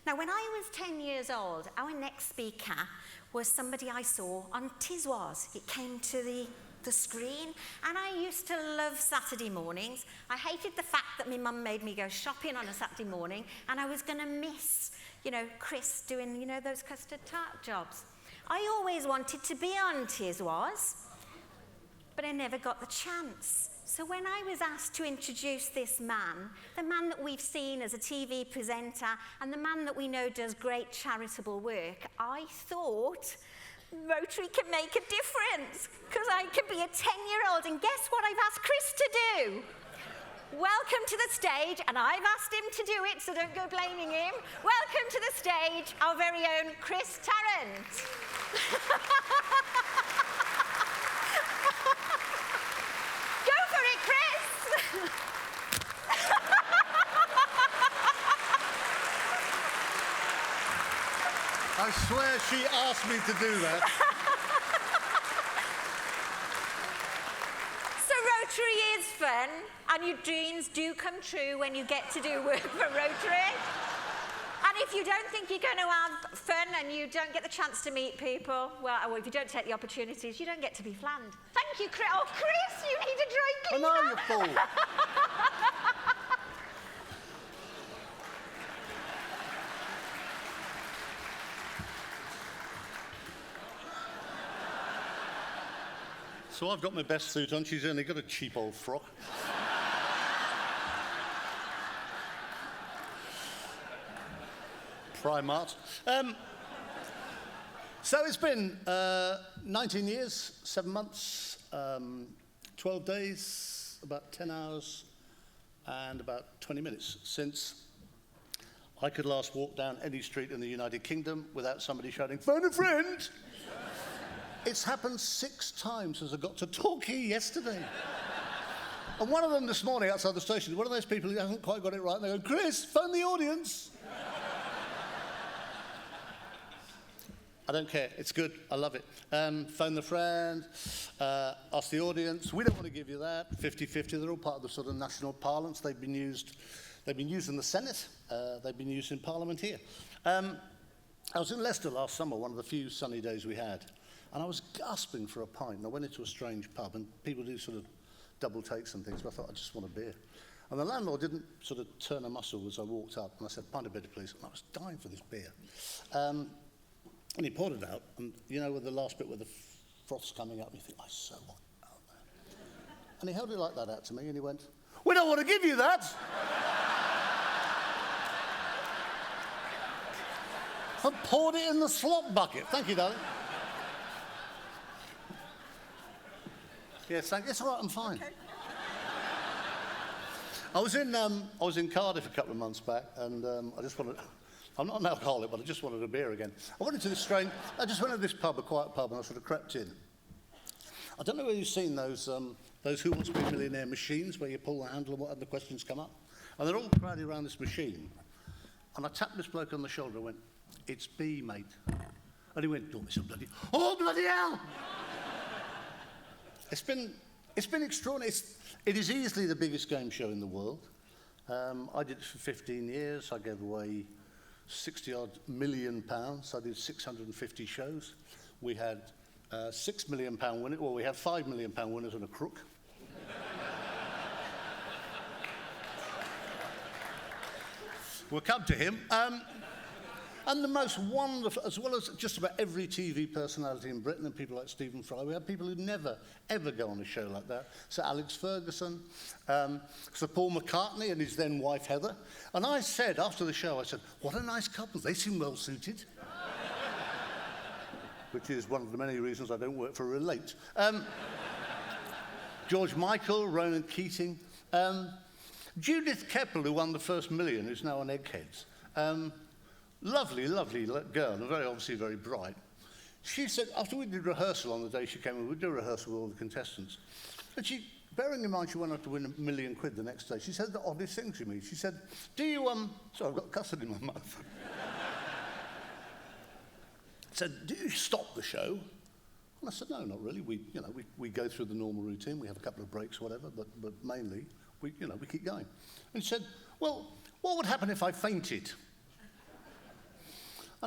Now, when I was 10 years old, our next speaker was somebody I saw on Tiswas. It came to the screen, and I used to love Saturday mornings. I hated the fact that my mum made me go shopping on a Saturday morning, and I was going to miss, Chris doing, those custard tart jobs. I always wanted to be on Tiswas, but I never got the chance. So when I was asked to introduce this man, the man that we've seen as a TV presenter and the man that we know does great charitable work, I thought Rotary can make a difference because I can be a 10-year-old, and guess what I've asked Chris to do? Welcome to the stage, and I've asked him to do it, so don't go blaming him. Welcome to the stage, our very own Chris Tarrant. Go for it, Chris! I swear she asked me to do that. So Rotary is fun, and your dreams do come true when you get to do work for Rotary. And if you don't think you're going to have fun and you don't get the chance to meet people, well, if you don't take the opportunities, you don't get to be flattened. Thank you, Chris. Oh, Chris, you need a dry cleaner. I know, you fool. So I've got my best suit on. She's only got a cheap old frock. Primark. So it's been 19 years, 7 months, 12 days, about 10 hours, and about 20 minutes since I could last walk down any street in the United Kingdom without somebody shouting, "Phone a friend!" It's happened 6 times as I got to Torquay yesterday. And one of them this morning outside the station, one of those people who hasn't quite got it right, and they go, "Chris, phone the audience." I don't care. It's good. I love it. Phone the friend, ask the audience. We don't want to give you that. 50-50. They're all part of the sort of national parlance. They've been used in the Senate. They've been used in Parliament here. I was in Leicester last summer, one of the few sunny days we had, and I was gasping for a pint. And I went into a strange pub, and people do sort of double takes and things, but I thought, I just want a beer. And the landlord didn't sort of turn a muscle as I walked up, and I said, "Pint of beer, please." And I was dying for this beer. And he poured it out, and with the last bit where the froth's coming up, you think, "I so want out there." And he held it like that out to me, and he went, "We don't want to give you that." I poured it in the slop bucket. Thank you, darling. Yes, thank you. It's all right, I'm fine. Okay. I was in Cardiff a couple of months back, and I just wanted. I'm not an alcoholic, but I just wanted a beer again. I just went to this pub, a quiet pub, and I sort of crept in. I don't know whether you've seen those Who Wants to Be a Millionaire machines, where you pull the handle and what other questions come up. And they're all crowded around this machine. And I tapped this bloke on the shoulder and went, "It's B, mate." And he went, "Oh, bloody hell!" It's been extraordinary. It is easily the biggest game show in the world. I did it for 15 years. I gave away £60-odd million. I did 650 shows. We had £6 million winners. Well, we had £5 million winners and a crook. We'll come to him. And the most wonderful, as well as just about every TV personality in Britain and people like Stephen Fry, we have people who never, ever go on a show like that. Sir Alex Ferguson, Sir Paul McCartney and his then wife Heather. And I said, after the show, I said, "What a nice couple, they seem well suited." Which is one of the many reasons I don't work for Relate. George Michael, Ronan Keating. Judith Keppel, who won the first million, who's now on Eggheads. Lovely, lovely girl, and very obviously very bright. She said, after we did rehearsal on the day she came in, we'd do rehearsal with all the contestants. And she, bearing in mind she went on to win £1 million the next day, she said the oddest thing to me. She said, "Do you, sorry, I've got custard in my mouth." Said, "Do you stop the show?" And I said, "No, not really. We go through the normal routine. We have a couple of breaks, whatever, but mainly, we keep going." And she said, "Well, what would happen if I fainted?"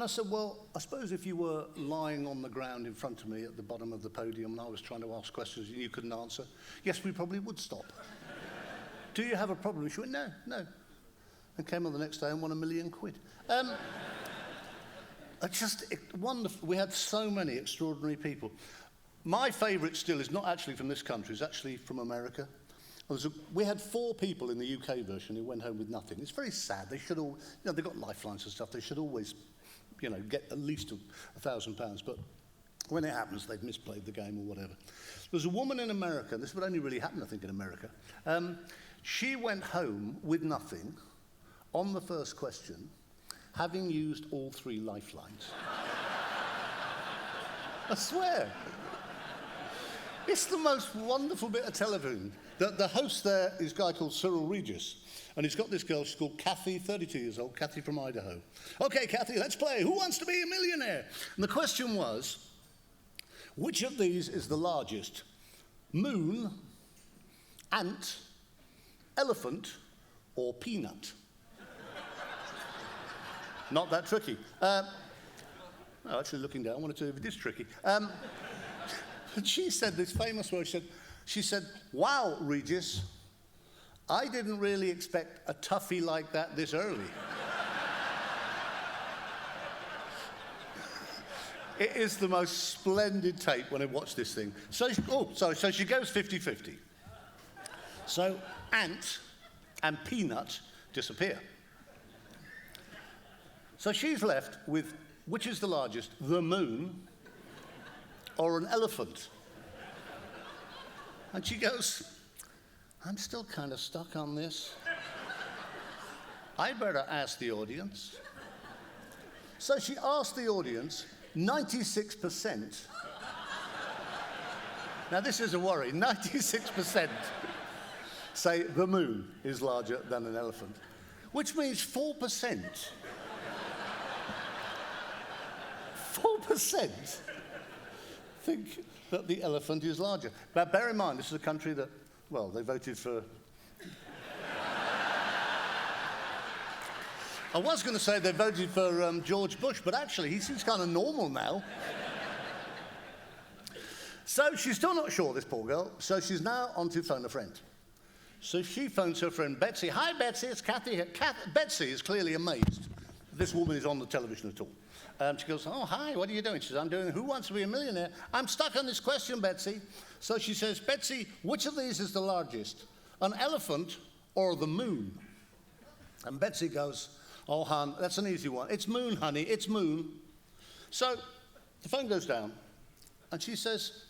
And I said, well, I suppose if you were lying on the ground in front of me at the bottom of the podium and I was trying to ask questions and you couldn't answer, yes, we probably would stop. Do you have a problem? She went, no. And came on the next day and won £1 million. Wonderful. We had so many extraordinary people. My favourite still is not actually from this country, it's actually from America. We had 4 people in the UK version who went home with nothing. It's very sad. They should all, they've got lifelines and stuff. They should always, get at least £1,000. But when it happens, they've misplayed the game or whatever. There's a woman in America, and this would only really happen, I think, in America. She went home with nothing on the first question, having used all 3 lifelines. I swear. It's the most wonderful bit of television. The host there is a guy called Cyril Regis, and he's got this girl, she's called Kathy, 32 years old, Kathy from Idaho. Okay, Kathy, let's play. Who wants to be a millionaire? And the question was, which of these is the largest? Moon, ant, elephant, or peanut? Not that tricky. Actually, looking down, I wanted to know if it is tricky. And she said this famous word. She said, wow, Regis, I didn't really expect a toughie like that this early. It is the most splendid tape when I watch this thing. So she goes 50-50. So ant and peanut disappear. So she's left with, which is the largest, the moon or an elephant? And she goes, I'm still kind of stuck on this. I better ask the audience. So she asked the audience, 96%. Now this is a worry, 96% say the moon is larger than an elephant, which means 4%. 4% think that the elephant is larger. But bear in mind, this is a country that, well, they voted for... I was going to say they voted for George Bush, but actually he seems kind of normal now. So she's still not sure, this poor girl, so she's now on to phone a friend. So she phones her friend Betsy. Hi, Betsy, it's Kathy here. Betsy is clearly amazed this woman is on the television at all. She goes, oh, hi, what are you doing? She says, I'm doing Who Wants to Be a Millionaire? I'm stuck on this question, Betsy. So she says, Betsy, which of these is the largest? An elephant or the moon? And Betsy goes, oh, hon, that's an easy one. It's moon, honey, it's moon. So the phone goes down, and she says,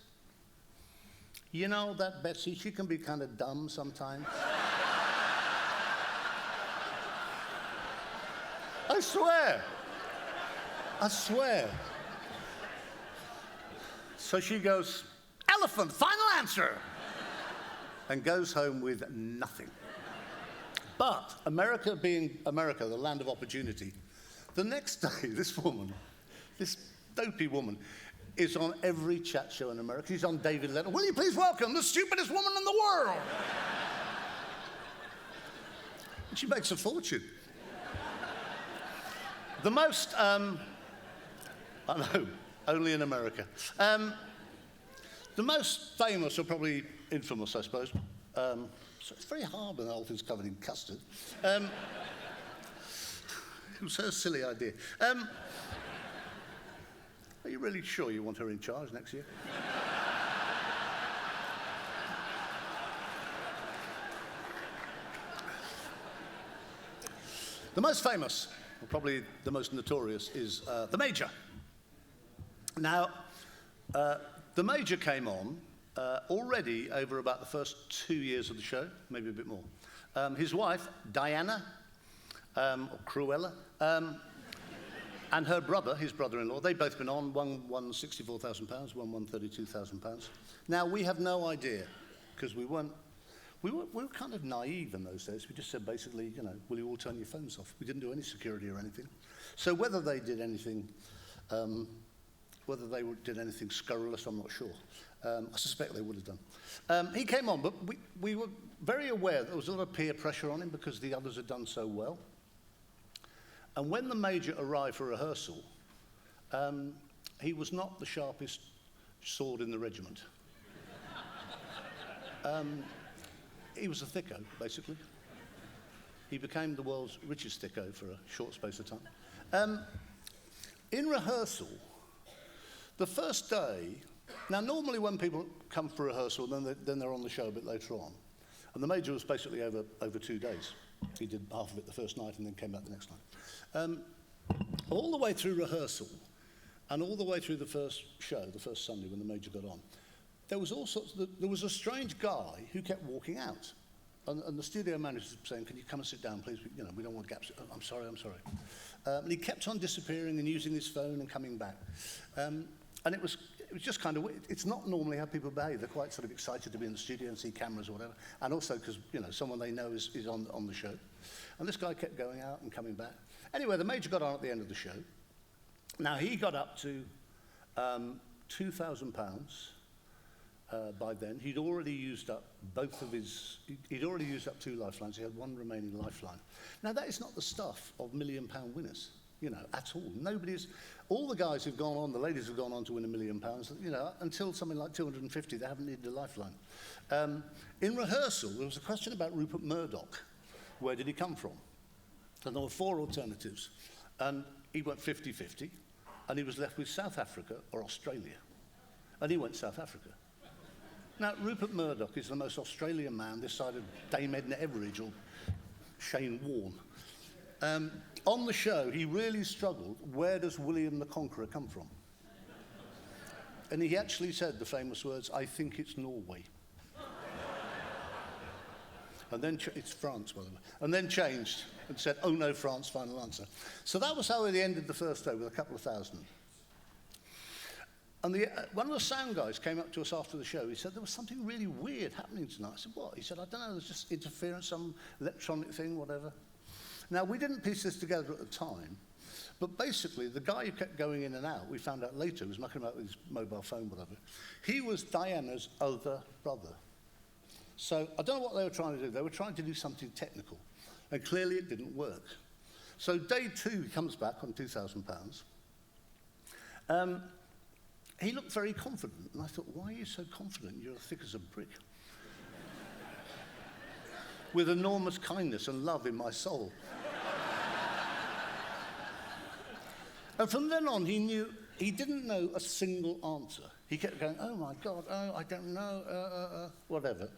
you know that Betsy, she can be kind of dumb sometimes. I swear. I swear. So she goes, elephant, final answer, and goes home with nothing. But America being America, the land of opportunity, the next day, this woman, this dopey woman, is on every chat show in America. She's on David Letterman. Will you please welcome the stupidest woman in the world? And she makes a fortune. The most, I know, only in America. The most famous, or probably infamous, I suppose. So it's very hard when the whole thing's covered in custard. It was her silly idea. Are you really sure you want her in charge next year? The most famous, or probably the most notorious, is the Major. Now, the Major came on already over about the first 2 years of the show, maybe a bit more. His wife, Diana, or Cruella, and her brother, his brother-in-law, they've both been on. One won £64,000, one won £32,000. Now, we have no idea, because we were kind of naive in those days. We just said, basically, you know, will you all turn your phones off? We didn't do any security or anything. So whether they did anything scurrilous, I'm not sure. I suspect they would have done. He came on, but we were very aware that there was a lot of peer pressure on him because the others had done so well. And when the Major arrived for rehearsal, He was not the sharpest sword in the regiment. He was a thicko, basically. He became the world's richest thicko for a short space of time. In rehearsal, the first day, now normally when people come for rehearsal, then they're on the show a bit later on. And the major was basically over 2 days. He did half of it the first night and then came back the next night. All the way through rehearsal, and all the way through the first show, the first Sunday when the major got on, there was a strange guy who kept walking out. And the studio manager was saying, "Can you come and sit down, please? We don't want gaps." "Oh, I'm sorry. And he kept on disappearing and using his phone and coming back. And it was just kind of weird. It's not normally how people behave. They're quite sort of excited to be in the studio and see cameras or whatever. And also because, someone they know is on the show. And this guy kept going out and coming back. Anyway, the major got on at the end of the show. Now, he got up to £2,000 by then. He'd already used up he'd already used up 2 lifelines. He had 1 remaining lifeline. Now, that is not the stuff of £1 million winners, at all. All the guys who've gone on, the ladies who've gone on to win £1 million, until something like 250, they haven't needed a lifeline. In rehearsal, there was a question about Rupert Murdoch. Where did he come from? And there were 4 alternatives. And he went 50-50, and he was left with South Africa or Australia. And he went South Africa. Now, Rupert Murdoch is the most Australian man this side of Dame Edna Everidge or Shane Warne. On the show, he really struggled. Where does William the Conqueror come from? And he actually said the famous words, "I think it's Norway." And then, it's France, by the way. And then changed and said, "Oh no, France, final answer." So that was how he ended the first day, with a couple of thousand. And one of the sound guys came up to us after the show. He said, "There was something really weird happening tonight." I said, "What?" He said, "I don't know, there's just interference, some electronic thing, whatever." Now, we didn't piece this together at the time, but basically, the guy who kept going in and out, we found out later, he was mucking about with his mobile phone, whatever. He was Diana's older brother. So I don't know what they were trying to do. They were trying to do something technical, and clearly it didn't work. So day 2, he comes back on £2,000. He looked very confident, and I thought, why are you so confident? You're as thick as a brick. With enormous kindness and love in my soul. And from then on, he didn't know a single answer. He kept going, "Oh my God, oh, I don't know, whatever."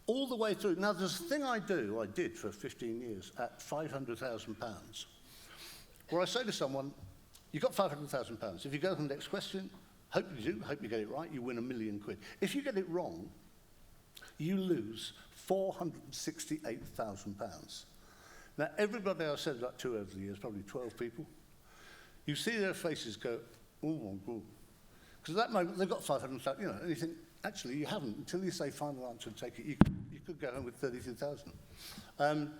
All the way through. Now, there's a thing I did for 15 years at £500,000, where I say to someone, "You've got £500,000. If you go to the next question, hope you do, hope you get it right, you win £1 million. If you get it wrong, you lose £468,000. Now, everybody I've said that to over the years, probably 12 people, you see their faces go, "Oh my God." Because at that moment, they've got £500,000, and you think, actually, you haven't. Until you say final answer and take it, you could go home with £32,000. And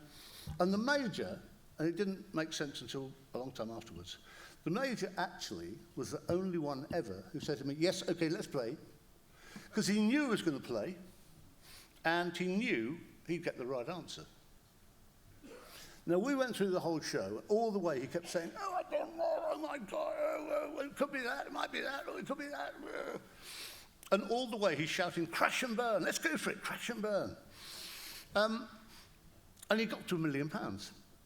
the major, and it didn't make sense until a long time afterwards, the major actually was the only one ever who said to me, "Yes, okay, let's play," because he knew he was going to play, and he knew he'd get the right answer. Now, we went through the whole show. All the way, he kept saying, "Oh, I don't know, oh my God, it could be that, it might be that, or it could be that." And all the way, he's shouting, "Crash and burn, let's go for it, crash and burn." And he got to £1 million.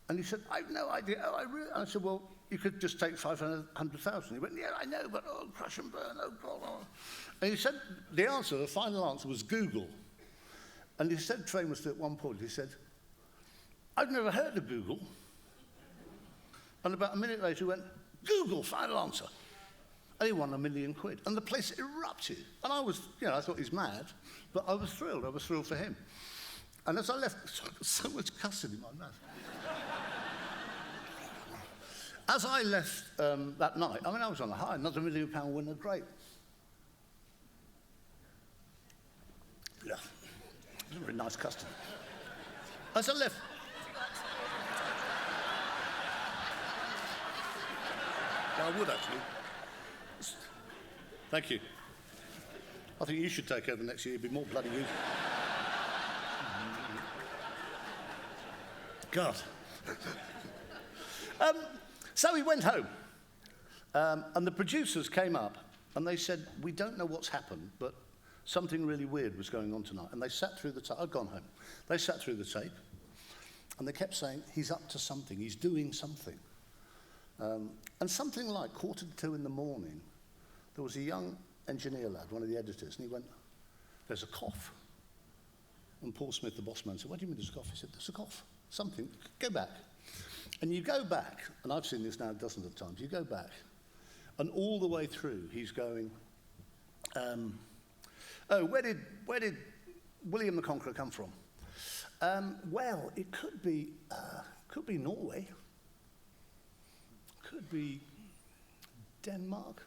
And he said, "I've no idea." I said, "Well, you could just take 500,000. He went, "Yeah, I know, but crash and burn, oh God." Oh. And he said the final answer was Google. And he said famously at one point, he said, "I've never heard of Google." And about a minute later, he went, "Google, final answer." And he won £1 million. And the place erupted. And I was, I thought he's mad, but I was thrilled. I was thrilled for him. And as I left, so much custard in my mouth. As I left that night, I was on a high, another £1 million winner, great. Yeah, it was a very nice custard. As I left, I would actually. Thank you. I think you should take over next year. It'd be more bloody you. God. So he went home. And the producers came up and they said, we don't know what's happened, but something really weird was going on tonight. And they sat through the tape. I'd gone home. They sat through the tape and they kept saying, he's up to something, he's doing something. And something like 1:45 in the morning, there was a young engineer lad, one of the editors, and he went, there's a cough. And Paul Smith, the boss man, said, what do you mean there's a cough? He said, there's a cough, something, go back. And you go back, and I've seen this now dozens of times, you go back, and all the way through, he's going, where did William the Conqueror come from? Well, it could be Norway, could be Denmark,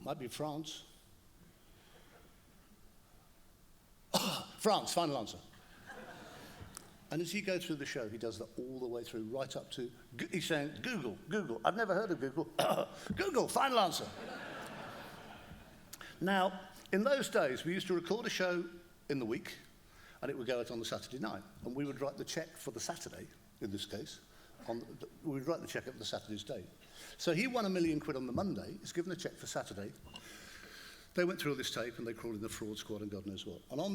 might be France. France, final answer. And as you go through the show, he does that all the way through, right up to, he's saying, Google, Google. I've never heard of Google. Google, final answer. Now, in those days, we used to record a show in the week, and it would go out on the Saturday night. And we would write the check for the Saturday, in this case. We would write the check up the Saturday's date. So he won £1 million on the Monday. He's given a check for Saturday. They went through all this tape, and they crawled in the fraud squad and God knows what. And on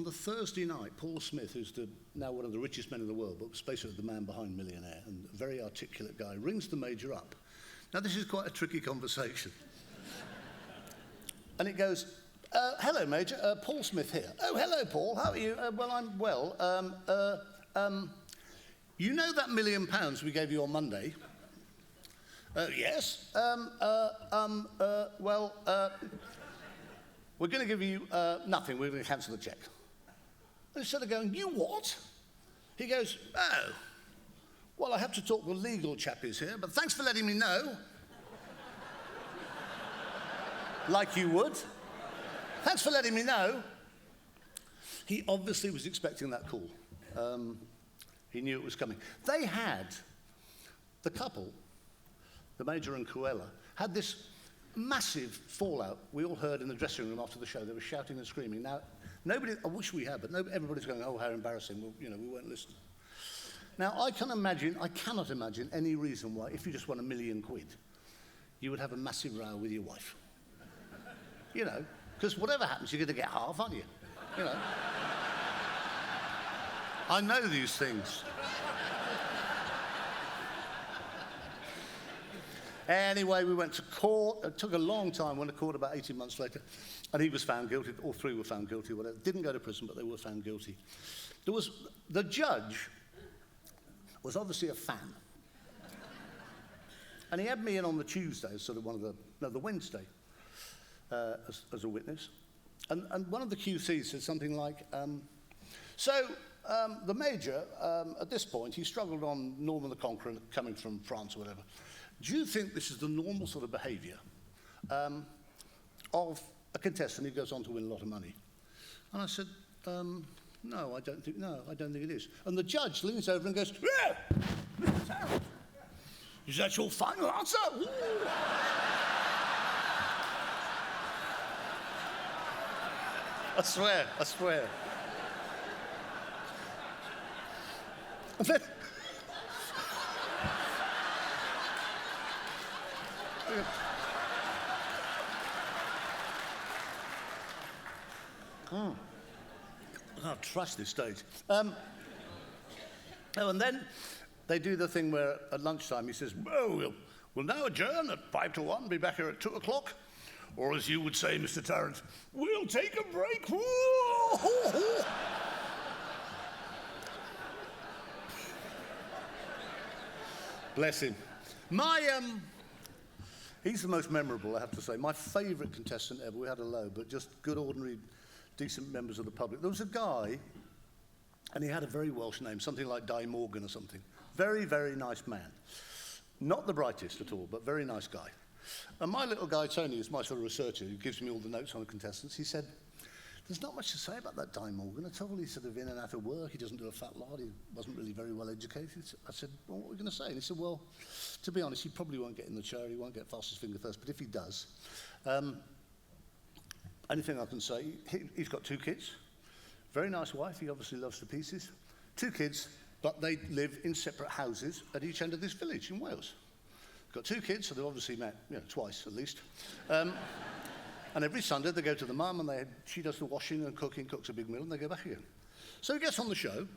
the Thursday night, Paul Smith, who's now one of the richest men in the world, but was basically the man behind Millionaire, and a very articulate guy, rings the Major up. Now, this is quite a tricky conversation. And it goes, hello, Major, Paul Smith here. Oh, hello, Paul, how are you? Well, I'm well. You know that £1 million we gave you on Monday? Yes. Well, we're going to give you nothing. We're going to cancel the cheque. And instead of going, you what? He goes, oh, well, I have to talk to the legal chappies here, but thanks for letting me know. Like you would. Thanks for letting me know. He obviously was expecting that call. He knew it was coming. They had, the couple, the Major and Cruella, had this massive fallout. We all heard in the dressing room after the show. They were shouting and screaming. Now, nobody, I wish we had, but everybody's going, oh, how embarrassing. Well, we weren't listening. Now, I cannot imagine any reason why, if you just won £1 million, you would have a massive row with your wife. Because whatever happens, you're going to get half, aren't you? I know these things. Anyway, we went to court. It took a long time. Went to court about 18 months later. And he was found guilty. All three were found guilty. Whatever. Didn't go to prison, but they were found guilty. The judge was obviously a fan. And he had me in on the Tuesday, sort of the Wednesday, as a witness. And one of the QCs said something like, the Major, at this point, he struggled on Norman the Conqueror coming from France or whatever. Do you think this is the normal sort of behaviour of a contestant who goes on to win a lot of money? And I said, no, I don't think it is. And the judge leans over and goes, yeah, Mr. Tarrant, is that your final answer? I swear. And then, I can't trust this stage. And then they do the thing where at lunchtime he says, well, we'll now adjourn at 5 to 1, be back here at 2 o'clock. Or as you would say, Mr. Tarrant, we'll take a break. Bless him. He's the most memorable, I have to say. My favourite contestant ever. We had a low, but just good, ordinary, decent members of the public. There was a guy, and he had a very Welsh name, something like Di Morgan or something. Very, very nice man. Not the brightest at all, but very nice guy. And my little guy, Tony, is my sort of researcher who gives me all the notes on the contestants. He said, there's not much to say about that Di Morgan at all. He's sort of in and out of work. He doesn't do a fat lot. He wasn't really very well educated. I said, well, what are we going to say? And he said, well, to be honest, he probably won't get in the chair. He won't get fastest finger first. But if he does, anything I can say, he's got 2 kids. Very nice wife. He obviously loves to pieces. 2 kids, but they live in separate houses at each end of this village in Wales. Got 2 kids, so they've obviously met, twice at least. And every Sunday they go to the mum, and she does the washing and cooking, cooks a big meal, and they go back again. So he gets on the show,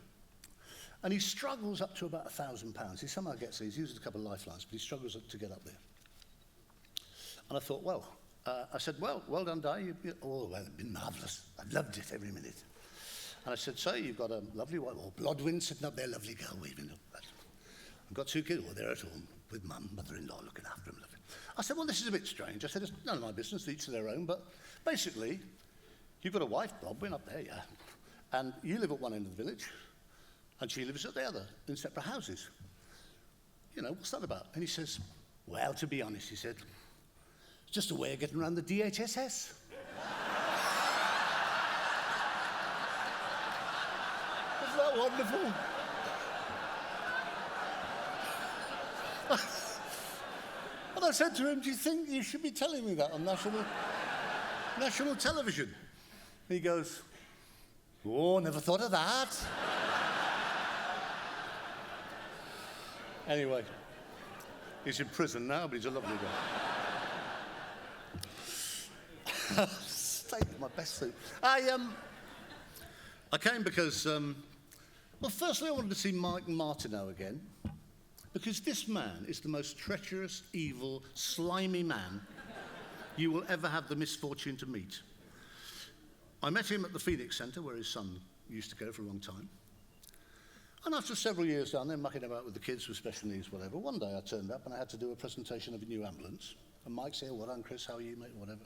and he struggles up to about £1,000. He somehow gets there. He's used a couple of lifelines, but he struggles to get up there. And I thought, I said, well done, Di. Well, it's been marvellous. I've loved it every minute. And I said, so you've got a lovely wife, or Blodwyn sitting up there, lovely girl, waving up. I've got 2 kids, they're at home with mum, mother-in-law looking after them. I said, well, this is a bit strange. I said, it's none of my business, each to their own, but basically, you've got a wife, Blodwyn, up there, yeah, and you live at one end of the village, and she lives at the other, in separate houses. What's that about? And he says, well, to be honest, he said, it's just a way of getting around the DHSS. Isn't that wonderful? And I said to him, do you think you should be telling me that on national television? He goes, oh, never thought of that. Anyway, he's in prison now, but he's a lovely guy. Stayed in my best suit. I came because, firstly I wanted to see Mike Martineau again, because this man is the most treacherous, evil, slimy man you will ever have the misfortune to meet. I met him at the Phoenix Centre, where his son used to go for a long time. And after several years down there, mucking about with the kids with special needs, whatever, one day I turned up and I had to do a presentation of a new ambulance. And Mike said, well done, Chris, how are you, mate, whatever.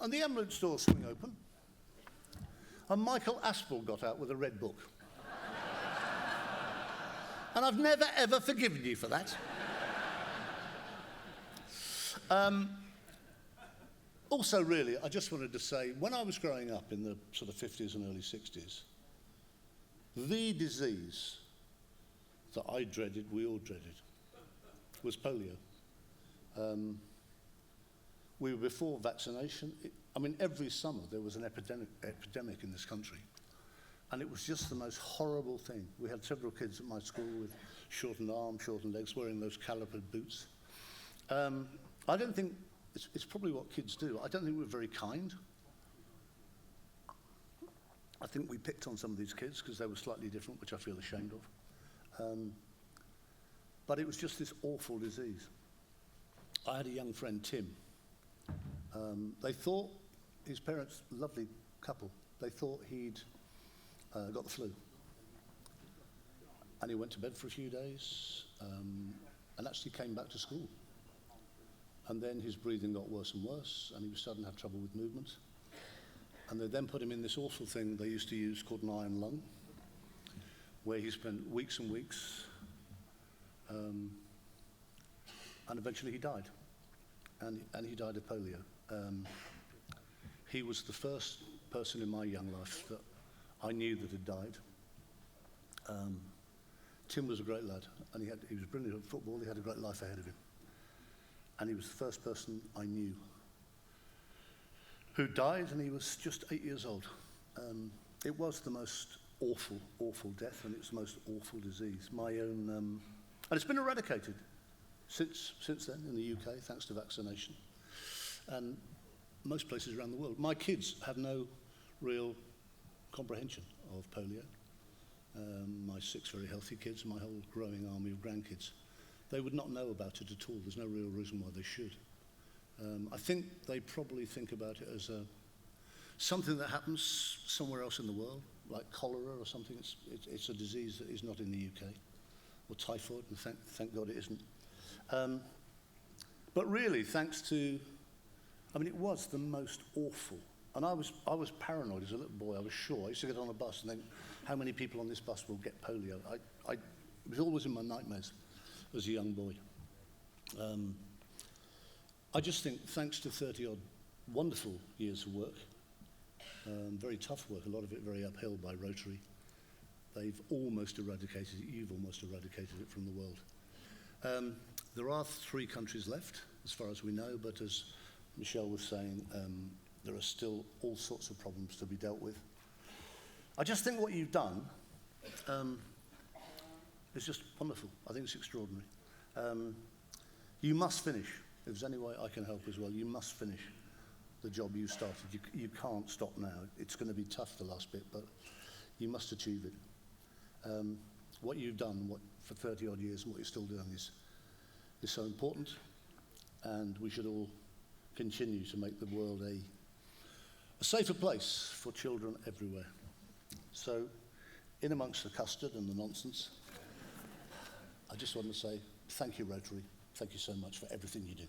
And the ambulance doors swing open, and Michael Aspel got out with a red book. And I've never, ever forgiven you for that. Also, really, I just wanted to say, when I was growing up in the sort of 50s and early 60s, the disease that I dreaded, we all dreaded, was polio. We were before vaccination. Every summer there was an epidemic in this country. And it was just the most horrible thing. We had several kids at my school with shortened arms, shortened legs, wearing those calipered boots. I don't think, it's probably what kids do. I don't think we're very kind. I think we picked on some of these kids because they were slightly different, which I feel ashamed of. But it was just this awful disease. I had a young friend, Tim. They thought, his parents, lovely couple, they thought he'd got the flu. And he went to bed for a few days and actually came back to school. And then his breathing got worse and worse, and he was starting to have trouble with movement. And they then put him in this awful thing they used to use called an iron lung, where he spent weeks and weeks, and eventually he died. And he died of polio. He was the first person in my young life that I knew that had died. Tim was a great lad, and he was brilliant at football. He had a great life ahead of him. And he was the first person I knew who died, and he was just 8 years old. It was the most awful, awful death, and it's the most awful disease. My own, and it's been eradicated since then in the UK, thanks to vaccination, and most places around the world. My kids have no real comprehension of polio. My 6 very healthy kids, my whole growing army of grandkids, they would not know about it at all. There's no real reason why they should. I think they probably think about it as something that happens somewhere else in the world, like cholera or something. It's a disease that is not in the UK, or typhoid, and thank God it isn't. But really, thanks to, it was the most awful. And I was paranoid as a little boy. I was sure. I used to get on a bus and think, how many people on this bus will get polio? It was always in my nightmares as a young boy. I just think, thanks to 30-odd wonderful years of work, very tough work, a lot of it very uphill by Rotary, they've almost eradicated it. You've almost eradicated it from the world. There are 3 countries left, as far as we know, but as Michelle was saying, there are still all sorts of problems to be dealt with. I just think what you've done, It's just wonderful. I think it's extraordinary. You must finish. If there's any way I can help as well, you must finish the job you started. You can't stop now. It's going to be tough the last bit, but you must achieve it. What you've done for 30 odd years and what you're still doing is so important, and we should all continue to make the world a safer place for children everywhere. So, in amongst the custard and the nonsense, I just want to say thank you, Rotary. Thank you so much for everything you do.